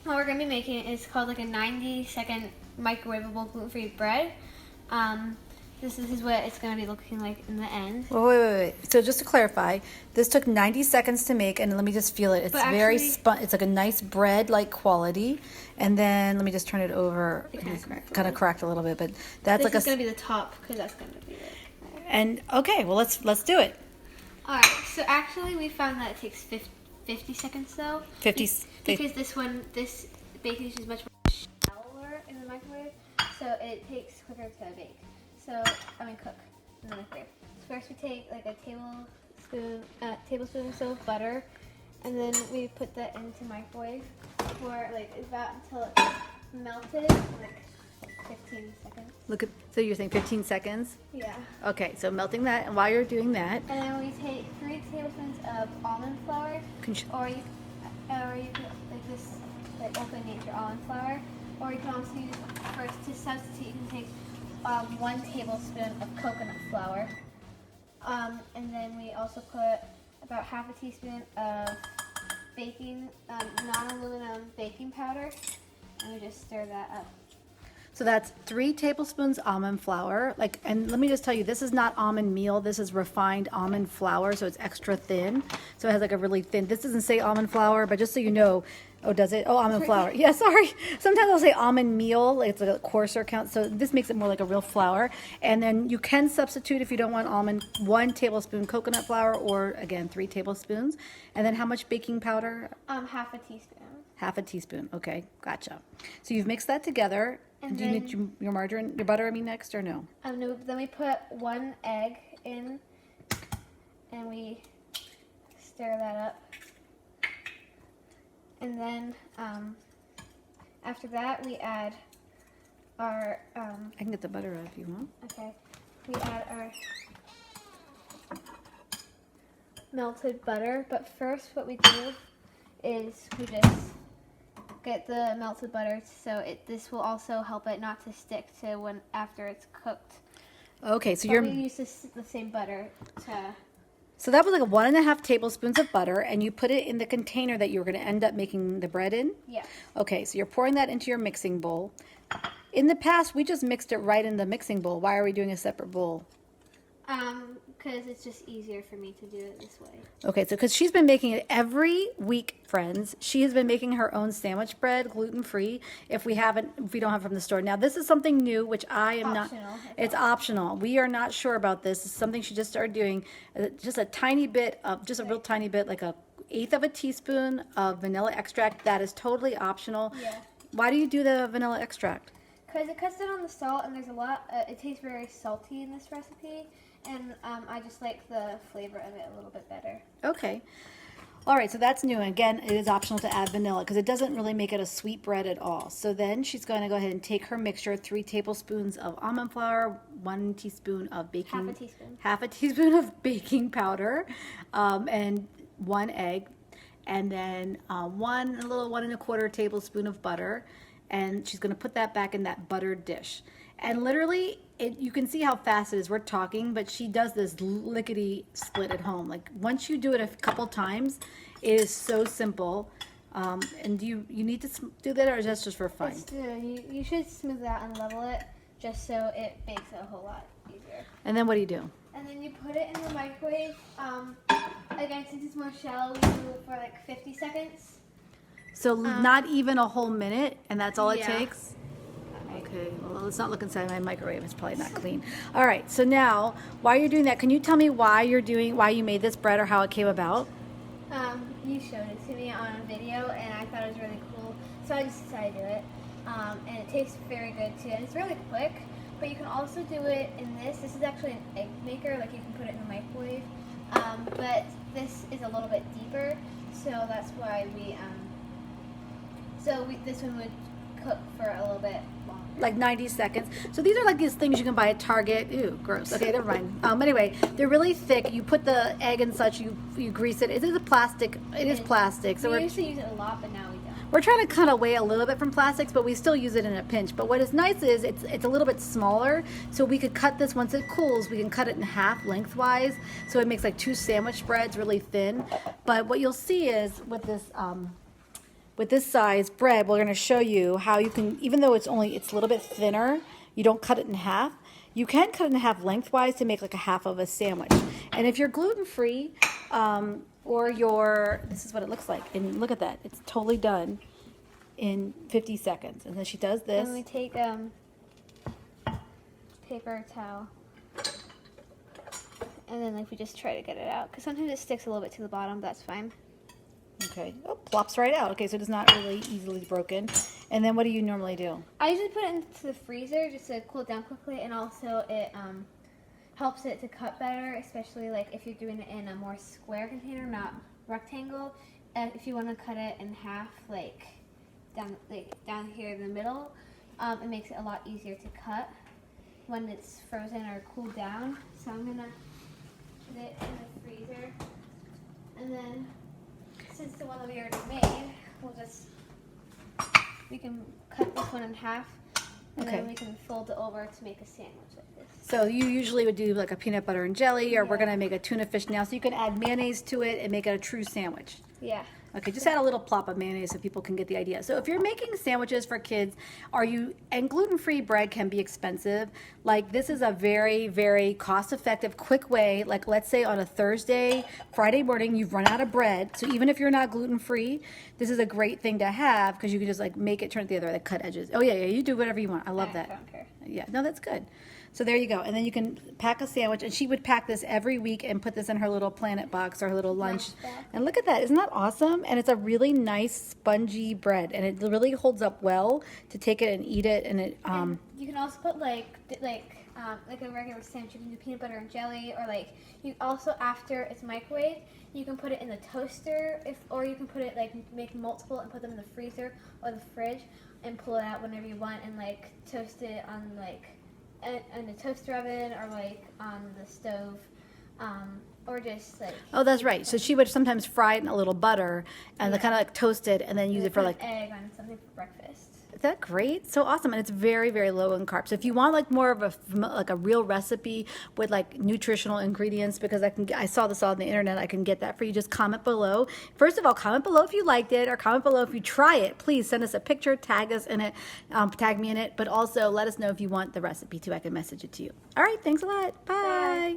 what we're going to be making is called like a 90-second microwavable gluten-free bread. This is what it's going to be looking like in the end. Well, wait. So just to clarify, this took 90 seconds to make, and let me just feel it. It's But very actually- it's like a nice bread-like quality. And then let me just turn it over. It kinda cracked a Kind of little. cracked a little bit, but that's This like is going to be the top because that's going to be it. And okay, well let's do it. All right. So actually, we found that it takes 50 seconds though. 50 Because this baking dish is much more shallower in the microwave, so it takes quicker to bake. Cook in the microwave. So first we take like a tablespoon or so of butter, and then we put that into microwave for like about until it's melted, like 15 seconds. So you're saying 15 seconds? Yeah. Okay, so melting that, and while you're doing that, And then we take 3 tablespoons of almond flour, or you can like this, like Open Nature almond flour, or you can also use first to substitute. You can take 1 tablespoon of coconut flour, and then we also put about half a teaspoon of non-aluminum baking powder, and we just stir that up. so that's 3 tablespoons almond flour. And let me just tell you, this is not almond meal. This is refined almond flour, so it's extra thin. So it has like a really thin. This doesn't say almond flour, but just so you know. Oh, does it? Oh, almond flour. Yeah, sorry. Sometimes I'll say almond meal. It's a coarser count. So this makes it more like a real flour. And then you can substitute, if you don't want almond, 1 tablespoon coconut flour, or again, 3 tablespoons. And then how much baking powder? Half a teaspoon. Half a teaspoon. Okay, gotcha. So you've mixed that together. And do you need your margarine, your butter, next, or no? No, then we put 1 egg in, and we stir that up. And then after that, we add our I can get the butter out if you want. okay. We add our melted butter, but first, what we do is we just get the melted butter, so this will also help it not to stick to after it's cooked. Okay, so But we use the same butter to. So that was like 1.5 tablespoons of butter, and you put it in the container that you were going to end up making the bread in? Yeah. Okay, so you're pouring that into your mixing bowl. In the past, we just mixed it right in the mixing bowl. Why are we doing a separate bowl? Because it's just easier for me to do it this way. Okay, so because she's been making it every week, friends. She has been making her own sandwich bread, gluten-free, if we don't have it from the store. Now, this is something new, which I am Optional. not. It's optional. We are not sure about this. It's something she just started doing. Just a tiny bit of, just a real tiny bit, like a 1/8 of a teaspoon of vanilla extract. That is totally optional. Yeah. Why do you do the vanilla extract? Because it cuts down on the salt, and there's a lot. It tastes very salty in this recipe, and I just like the flavor of it a little bit better. Okay. All right, so that's new. And again, it is optional to add vanilla because it doesn't really make it a sweet bread at all. So then she's going to go ahead and take her mixture, 3 tablespoons of almond flour, 1 teaspoon of baking. Half a teaspoon of baking powder, and 1 egg, and then 1.25 tablespoon of butter. And she's going to put that back in that buttered dish. And literally, you can see how fast it is. We're talking, but she does this lickety split at home. Like, once you do it a couple times, it is so simple. And do you need to do that, or is that just for fun? You should smooth it out and level it, just so it bakes a whole lot easier. And then what do you do? And then you put it in the microwave. Again, since it's more shallow, we do it for like 50 seconds. So not even a whole minute, and that's all it Yeah. takes? Okay, well, let's not look inside my microwave. It's probably not clean. All right, so now, while you're doing that, can you tell me why you made this bread or how it came about? You showed it to me on a video, and I thought it was really cool, so I just decided to do it. And it tastes very good too, and it's really quick. But you can also do it in this. This is actually an egg maker, like you can put it in the microwave. But this is a little bit deeper, so that's why this one would cook for a little bit longer. Like 90 seconds. So these are like these things you can buy at Target. Ew, gross. Okay, never mind. Anyway, they're really thick. You put the egg and such, you grease it. It is plastic. It is plastic. So we used to use it a lot, but now we don't. we're trying to cut away a little bit from plastics, but we still use it in a pinch. But what is nice is it's a little bit smaller, so we could cut this once it cools. We can cut it in half lengthwise, so it makes like 2 sandwich breads, really thin. But what you'll see is with with this size bread, we're going to show you how you can, even though it's a little bit thinner, you don't cut it in half. You can cut it in half lengthwise to make like a half of a sandwich. And if you're gluten-free, this is what it looks like. And look at that. It's totally done in 50 seconds. And then she does this. And we take paper towel. And then like we just try to get it out. Because sometimes it sticks a little bit to the bottom, but that's fine. Okay. Oh, plops right out. Okay, so it's not really easily broken. And then what do you normally do? I usually put it into the freezer just to cool it down quickly, and also it helps it to cut better, especially like if you're doing it in a more square container, not rectangle. If you want to cut it in half, like down here in the middle, it makes it a lot easier to cut when it's frozen or cooled down. So I'm gonna put it in the freezer, and then since the one that we already made, we can cut this one in half, and then we can fold it over to make a sandwich like this. So you usually would do like a peanut butter and jelly, or we're gonna make a tuna fish now. So you can add mayonnaise to it and make it a true sandwich. Yeah. Okay, just add a little plop of mayonnaise so people can get the idea. So if you're making sandwiches for kids, and gluten-free bread can be expensive. Like this is a very, very cost-effective, quick way. Like let's say on a Thursday, Friday morning, you've run out of bread. So even if you're not gluten-free, this is a great thing to have because you can just like make it turn it the other way, like cut edges. Oh yeah, you do whatever you want. I love that. I don't care. Yeah, no, that's good. So there you go. And then you can pack a sandwich, and she would pack this every week and put this in her little Planet box or her little lunch. And look at that. Isn't that awesome? And it's a really nice spongy bread, and it really holds up well to take it and eat it. And it and you can also put like a regular sandwich. You can do peanut butter and jelly, or like you also after it's microwaved, you can put it in the toaster, or you can put it like make multiple and put them in the freezer or the fridge and pull it out whenever you want and like toast it on like in the toaster oven or like on the stove, or just like. Oh, that's right. So she would sometimes fry it in a little butter and kind of like toast it and then use it for like an egg on something for breakfast. Is that great? So awesome. And it's very, very low in carbs. So if you want like more of a real recipe with like nutritional ingredients, because I saw this on the internet, I can get that for you. Just comment below. First of all, comment below if you liked it, or comment below if you try it. Please send us a picture, tag us in it, tag me in it, but also let us know if you want the recipe too. I can message it to you. All right. Thanks a lot. Bye.